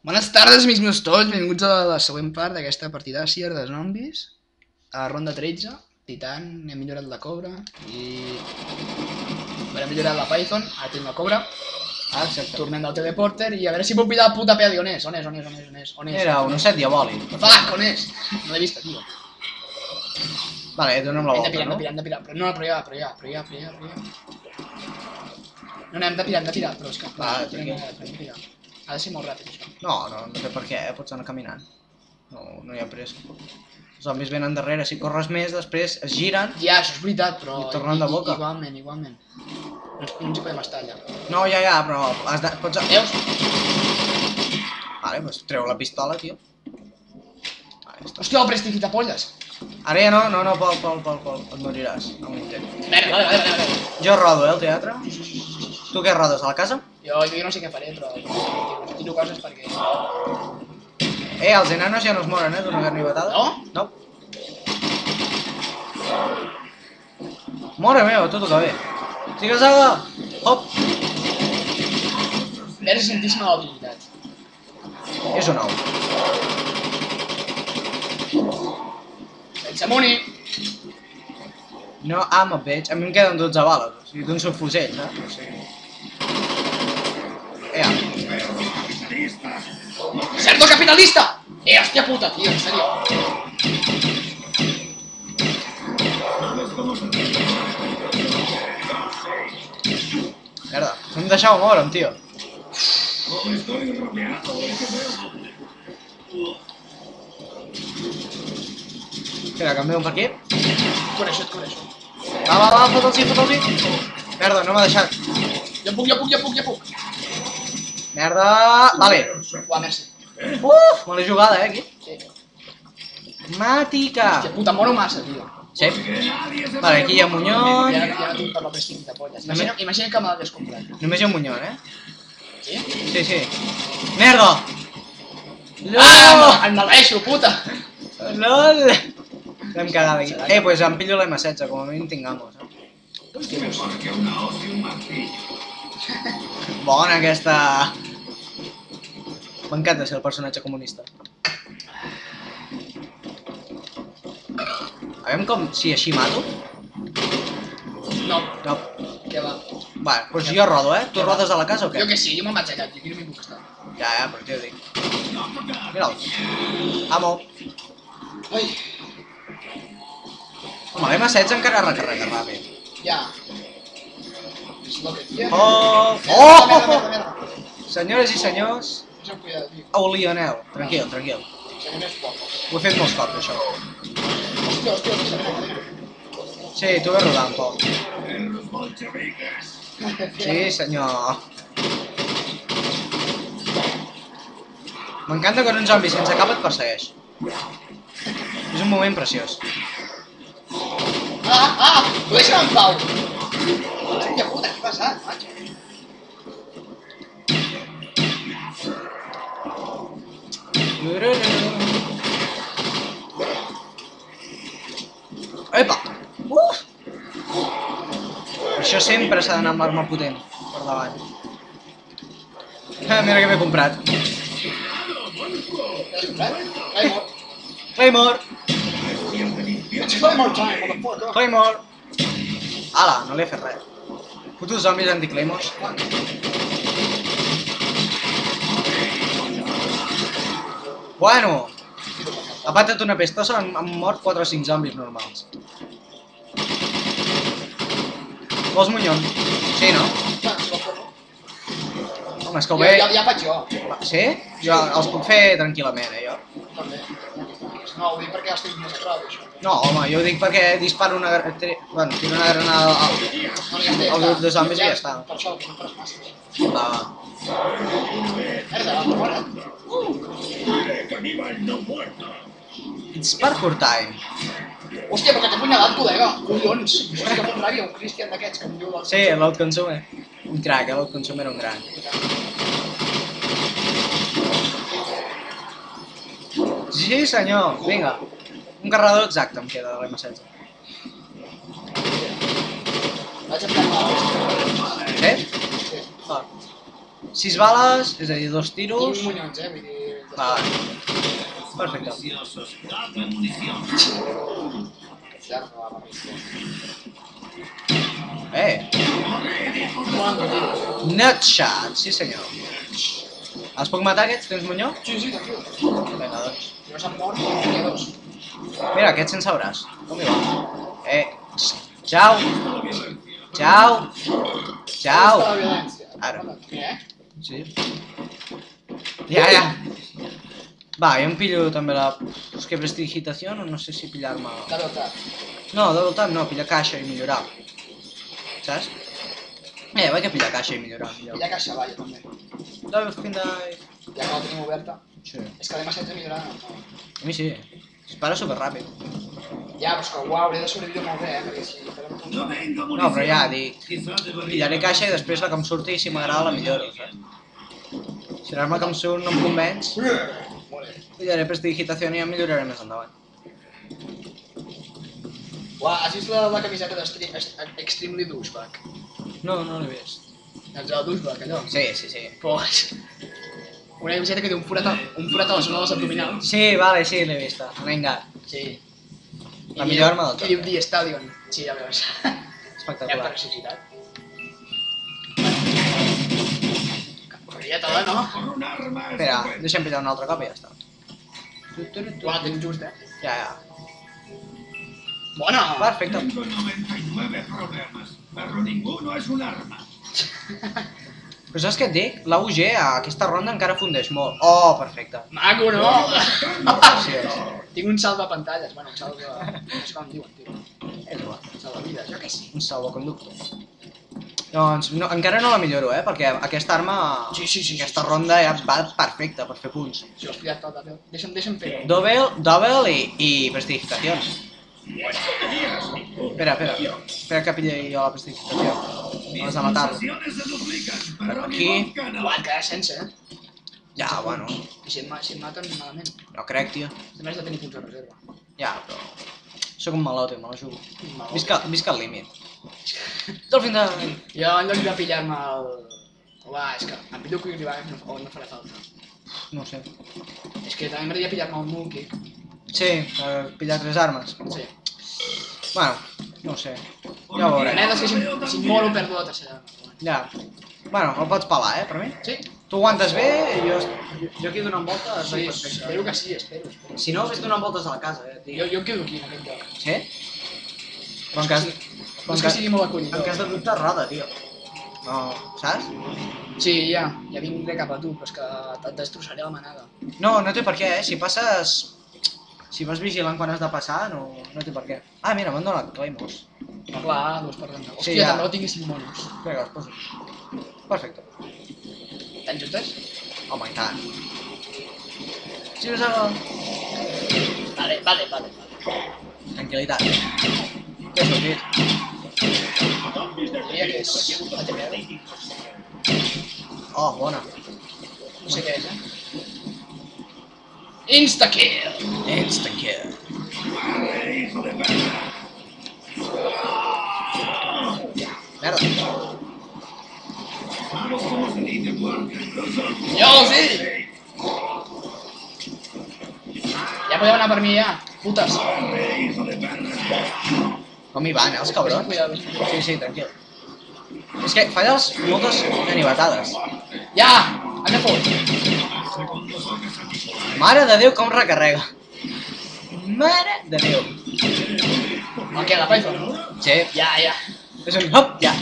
Bones tardes, amics meus tots, benvinguts a la següent part d'aquesta partida de Cier de Zombies. A ronda 13, Titan, hem millorat la Cobra i... Hem millorat la Python, ara tenim la Cobra. Exacte. Tornem del teleporter i a veure si puc pillar la puta peli, on és? On és? Era un osset diabòlic. Fuck, on és? No l'he vista, tio. Vale, dona'm la volta, no? Hem de pirar, però no, però ja. No, hem de pirar, però és que... Va, hem de pirar. Ha de ser molt ràpid, això. No té per què, pots anar caminant. No hi ha pressa. Els zombis venen darrere, si corres més, després es giren. Ja, això és veritat, però... I tornen de boca. Igualment. No ens hi podem estar allà. No, ja, però has de... pots... Veus? Vale, doncs treu la pistola, tio. Vale, Hòstia, el prestidigitapolles! ara ja no, Pol, et moriràs a un intent. Merda, vale. Jo rodo, el teatre. Tu què rodes, a la casa? Jo no sé què faré, però... tiro coses perquè... Els enanos ja no es moren, d'una garnivetada. No? No. Mare meva, tot va bé. Sigues aga! Hop! Verge santíssima de la Trinitat. És un ou. Sense muni! No, bitch. A mi em queden 12 bales, o sigui, d'un subfusell, saps? O sigui... Cerdo capitalista! Hòstia puta, tio, en serio. Merda, no em deixava moure'm, tio. Espera, canviem per aquí. Et coneixo. Va, fota'ls-hi. Merda, no m'ha deixat. Jo puc. Merda, vale. Uah, merci. Me l'he jugada, aquí. Sí. Màtica. Hòstia puta, moro massa, tio. Sí. Vale, aquí hi ha Muñón. Ja no tinc per la prestidigitapolles. Imagina que me l'hagués comprat. Només hi ha Muñón, Sí? Sí. Merda! Ah, em maleixo, puta! LOL! L'hem cagat aquí. Pues em pillo la M16, com a mínim tingamos. Bona aquesta... M'encanta ser el personatge comunista. A veure com si així mato. No, No. què va? Vale, doncs jo rodo, Tu rodes a la casa o què? Jo que sí, jo me'n vaig allà, tio, aquí no m'hi puc estar. Ja, però t'ho dic. Mira'l. Amo. Ai, Home, l'M16 encara recarrega ràpid. ja. És lo que tio. Merda. Senyores i senyors, Deixa'm cuidar, tio. Lionel. Tranquil. Se n'és poc. Ho he fet molts cops, això. Hòstia. Sí, tu ve rodant, Pol. Sí, senyor. M'encanta quan un zombi sense cap et persegueix. És un moment preciós. Ho deixa'm en pau. Hòstia puta, què ha passat, macho? Epa! Això sempre s'ha d'anar amb arma potent per davant. Mira què m'he comprat. L'has comprat? Claymore! It's Claymore time, motherfucker. Claymore! Ala, no li he fet res. Putos zombis anti-claymores. Bueno! Ha patat una pestosa, han mort 4 o 5 zombis normals. Vols Muñón? Sí, no? Home, és que ho ve... Ja faig jo. Sí? Jo els puc fer tranquil·lament, jo. També. No, ho dic perquè estic més clau, això. No, home, jo ho dic perquè disparo una... Bueno, tiro una granada al grup de zombis i ja està. Per això, que no faràs massa. Va. Merda, va, mora. It's parkour time. Hòstia, però que t'he apunyalat, col·lega. Collons. Hòstia, molt ràbia, un Cristian d'aquests que em diu... Sí, l'Outconsumer. Un crac, l'Outconsumer era un gran. Sí, senyor. Vinga. Un carregador exacte em queda de l'M16. Vaig a prendre la Sí? Ah. 6 bales, és a dir, 2 tiros. Tinc munyons, vull dir... Va, perfecte. Nutshot, sí senyor. Els puc matar aquests? Tens munyó? Sí, sí, tranquil. Vinga, doncs. Si no s'han mort, n'hi ha dos. Mira, aquest sense braç. Com hi va? Ciao. Ciao. Ciao. La violència. Ara. Sí. Ja. Va, jo em pillo també la... És que prestigitació, no sé si pillar-me... Double tap. No, double tap no, pillar caixa i millorar. Saps? Vaig a pillar caixa i millorar. Hi ha caixa, va, jo també. Double spin die. Ja que la tenim oberta. Sí. És que demasiat de millorar, no. A mi sí. Dispara superràpid. Ja, però és que uau, hauré de sobreviure molt bé, perquè si farem un... No, però ja, dic... Pillaré caixa i després la que em surti, si m'agrada, la milloro, saps? Si l'arma que em surt no em convenç, pillaré prestigitació i ja em milloraré més endavant. Uau, has vist la camiseta d'Extremely Douchebag? No, no l'he vist. El de Douchebag, allò? Sí. Pues... Una camiseta que té un forat a la zona dels abdominals. Sí, vale, sí, l'he vista. Rengar. Sí. La millor arma del I diu The Stallion. Sí, ja veus. Espectacular. Per necessitat. Corrieta, no? Espera, deixa'm pillar un altre cop i ja està. Uau, tens just, Ja. Bona! Perfecte. Tengo 99 problemas, pero ninguno es un arma. Però saps què et dic? La UG a aquesta ronda encara fundeix molt. Oh, perfecte. Maco, no? Sí. Tinc un salvapantalles, bueno, un salva... No sé com en diuen, tio. És igual. Salvavides, jo què sé. Un salvoconductor. Doncs no, encara no la milloro, perquè aquesta arma... Sí. Aquesta ronda ja va perfecta per fer punts. Si ho has pillat tot, deixa'm fer-ho. Double i prestigitacions. Espera que pilli jo la prestigitació. Has de matar-lo. Però aquí... Uau, et quedaràs sense, Ja, bueno, I si em maten, malament. no crec, tio. També has de tenir punts de reserva. Ja, però... Soc un malote, me la jugo. Malalt. Visca al límit. Dolphin de... Jo, en lloc de pillar-me el... Uau, és que em pillo Quick Revive o no farà falta. No sé. És que també m'agradaria pillar-me el Null Kick. Sí, per pillar 3 armes. Sí. Bueno, no sé. Ja ho veurem. És que si em moro perdo la tercera arma. Ja. Bueno, el pots pelar, per mi. Sí? Tu aguantes bé i jo aquí donant voltes. Sí, espero que sí, espero. Si no, vés donant voltes a la casa, Jo em quedo aquí, en aquest lloc. Sí? Però en cas... No és que sigui molt acollidor. En cas de dubte, roda, tio. No, saps? Sí, ja vindré cap a tu, però és que et destrossaré la manada. No té per què, Si passes... Si vas vigilant quan has de passar, no té per què. Ah, mira, m'han donat Claymores. No, clar, dos per rentar. Sí, Hòstia, ja. també ho tinguéssim monos. Vinga, els poso. Perfecte. Tens justes? Home, i tant. Si us hago... Vale. Tranquil·litat. Què ha sortit? Diria que és ATP. Oh, bona. No sé què és, Insta-kill! Insta-kill. Merda. Jo, sí! Ja podeu anar per mi, ja. Putes. Com hi van, els cabrons? Cuidado. Sí, tranquil. És que falles moltes ganivetades. Ja! Han de fot! Mare de Déu, com recarrega. Mare de Déu. El què, la Python? Sí, Ja. és un hop, ja.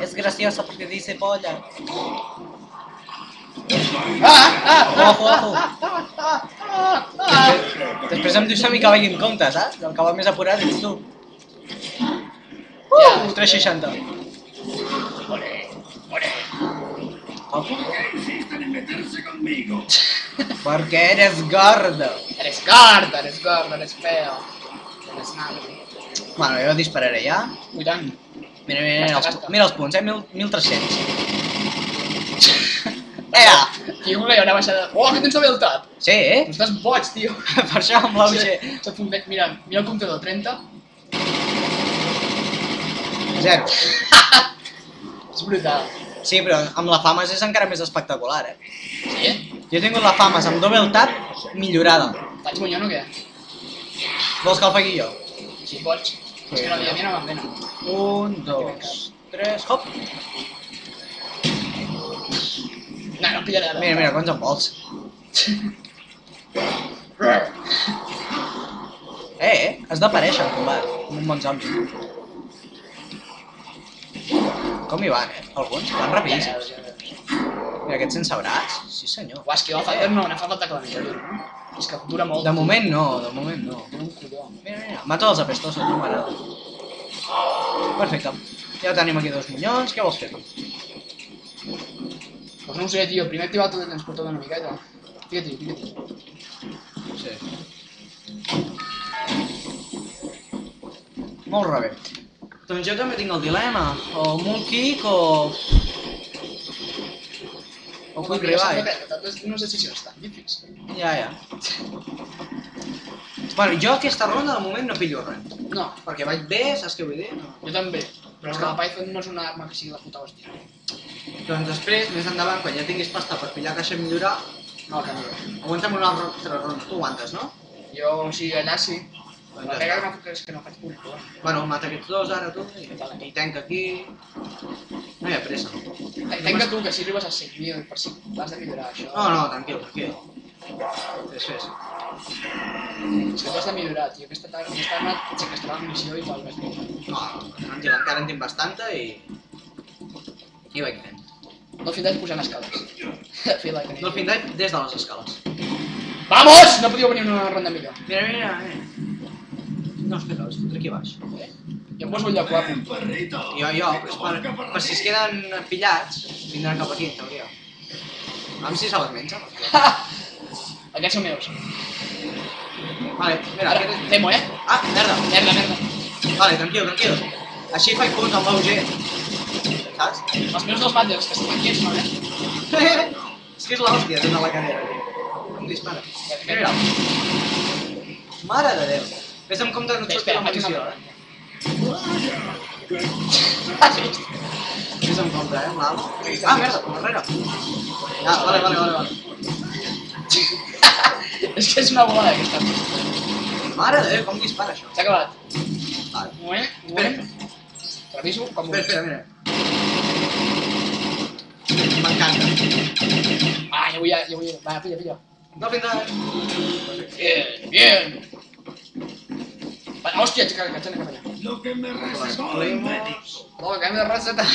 Es graciosa porque dice polla. Ojo. Després em dius a mi que vagi en compte, saps? El que va més apurat ets tu. 360. Ojo. Insisten en meterse conmigo. Perquè eres gordo. Eres gordo, eres feo. Eres nada. Bueno, jo dispararé ja. I tant. Mira els punts, 1300. Ea! Tio, hi ha una baixada... Oh, que tens també el tap! Sí, Tu estàs boig, tio. Per això amb l'auge. Mira el comptador, 30. 0. És brutal. Sí, però amb la Famas és encara més espectacular, Sí? Jo he tingut la Famas amb double tap millorada. Faig bunyón o què? Vols que el faci jo? Si pots. És que no, a mi no me'n venen. 1, 2, 3, hop! No, no pillaré ara. Mira, quants en vols? Has d'aparèixer en combat, com un bon zombi. Com hi van, Alguns van rapidíssims. Mira, aquests sense braç. Sí, senyor. Uau, és que el Fighter no fa falta que la millori, no? És que dura molt. De moment no, de moment no. Dura un colló. Mira, mato els apestosos, no m'agrada. Perfecte. Ja tenim aquí 2 minyons, què vols fer? Pues no ho sé, tio. Primer activar el teletransportador una miqueta. Fica-t'hi. Sí. Molt rebé. Doncs jo també tinc el dilema. O Mult Kick o... O Quick Revive. No sé si és tan difícil. Ja. Bueno, jo aquesta ronda de moment no pillo res. No, Perquè vaig bé, saps què vull dir? No. jo també. Però és que la Python no és una arma que sigui la puta hòstia. Doncs després, més endavant, quan ja tinguis pasta per pillar caixa i millorar, No, que no. aguanta'm una altra ronda. Tu aguantes, no? Jo, o sigui, allà sí. Doncs La ja pega està. no, és que no faig punt, però bueno. Bueno, mata aquests dos ara, tu, i tanca aquí... No hi ha pressa. Entenc que tu, que si arribes a 5.000 per 5, l'has de millorar, això. No, tranquil. Fes. És que tu has de millorar, tio. Aquesta arma s'encastarà la munició i tal, més bé. No, tranquil, encara en tinc bastanta i vaig fent. No fins d'any pujant escales. Feel like an No idiot. fin d'any des de les escales. Vamos! No podíeu venir una ronda millor. Mira. No, espera, els fotré aquí baix. Jo em poso el lloc guapo. Perrito. Jo, per si es queden pillats, vindran cap aquí, en teoria. A mi si se les menja. Aquests són meus. Vale, mira, Ara, aquest és... demo, Ah, merda. Merda. Vale, tranquil. Així faig punts amb l'UG. Saps? Els meus dos battles, que estan quiets, no, És que és l'hòstia, des de la cadera. Em dispara. Mira. Mare de Déu. Ves amb compte que no et surti la munició, Ves amb compte, amb l'amo. Ah, merda, per darrere. Ah, vale. És que és una bola aquesta. Mare de Déu, com dispara això? S'ha acabat. Vale. Un moment. Reviso com Espera, mira. M'encanta. Ah, ja vull. Va, pilla. No, fins ara. Bien. Va, hòstia, que ets cap allà. Lo que me recetó el Claymores. médico. No, que canvi de receta.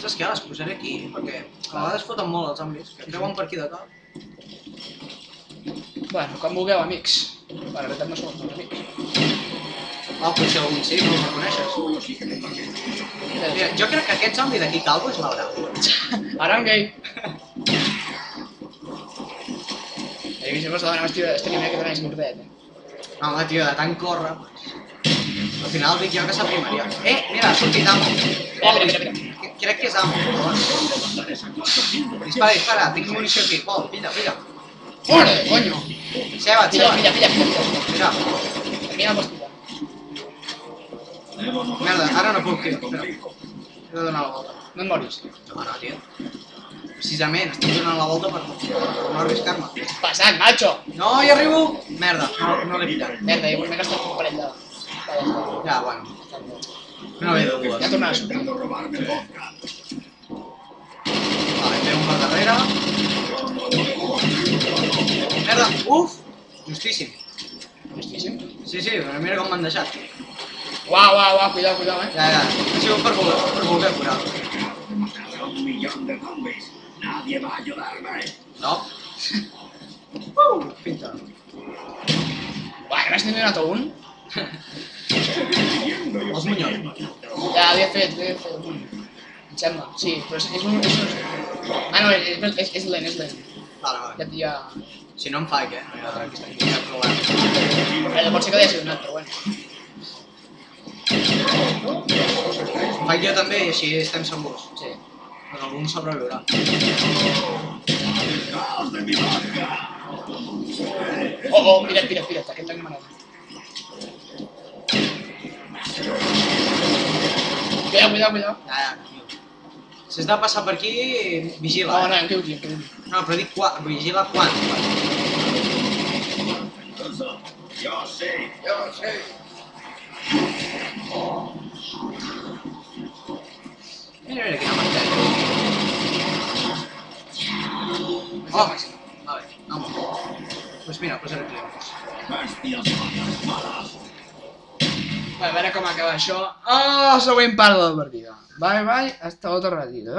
Saps què? Les posaré aquí, perquè a vegades foten molt els zombis, que creuen per aquí de cap. Bueno, com vulgueu, amics. La realitat no som els meus amics. Oh, però si algun sí, no el reconeixes. Mira, jo crec que aquest zombi d'aquí calvo és l'Abraham. Ara en gay. Que sempre s'ha d'anar este nivell que tenéis mordet, No, home, tio, de tant córrer, al final dic jo que s'aprimaria. Mira, ha sortit Amo. Mira. Crec que és Amo. Dispara, tinc munició aquí. Vol, pilla. Fora, coño. Ceba. Pilla. Mira, Mira el hospital. merda, ara no puc, tio. Espera. He de donar la volta. No et moris. No, tio. Precisament, estic donant la volta per no arriscar-me. Passat, macho. No, hi arribo! Merda, no l'he pillat. Merda, m'he gastat un parell de... Ja, bueno. No ve de dues. Ja tornarà a sortir. Intentando robarme el vodka. Vale, ve un per darrere. Merda, uf! Justíssim. Justíssim. Sí, però mira com m'han deixat. Uau, cuidao, Ja, ha sigut per voler curar. Mataré a 1.000.000 de zombies. Nadie va a ayudarme. No. Pinta. Uai, n'has donat un? Els munyons. Ja, l'he fet un. Em sembla, sí, però és un... Ah, no, és lent. Vale. Ja... Si no em faig, no hi ha cap problema. Pot ser que l'hagi donat, però bueno. Faig jo també i així estem segurs. Sí. Però algun sobreviurà. ¡Caos de mi vodka! Oh, mira't, aquest l'hem manat. cuidao. Si has de passar per aquí, vigila. No, em quedo aquí. No, però dic vigila quan. Yo sé. Mira quina mantega. Oh! Vale, vamos. Pues mira, pues arreglemos. Bestias malas. A veure com acaba això. Oh, següent part de la partida. Bye, hasta otro ratito,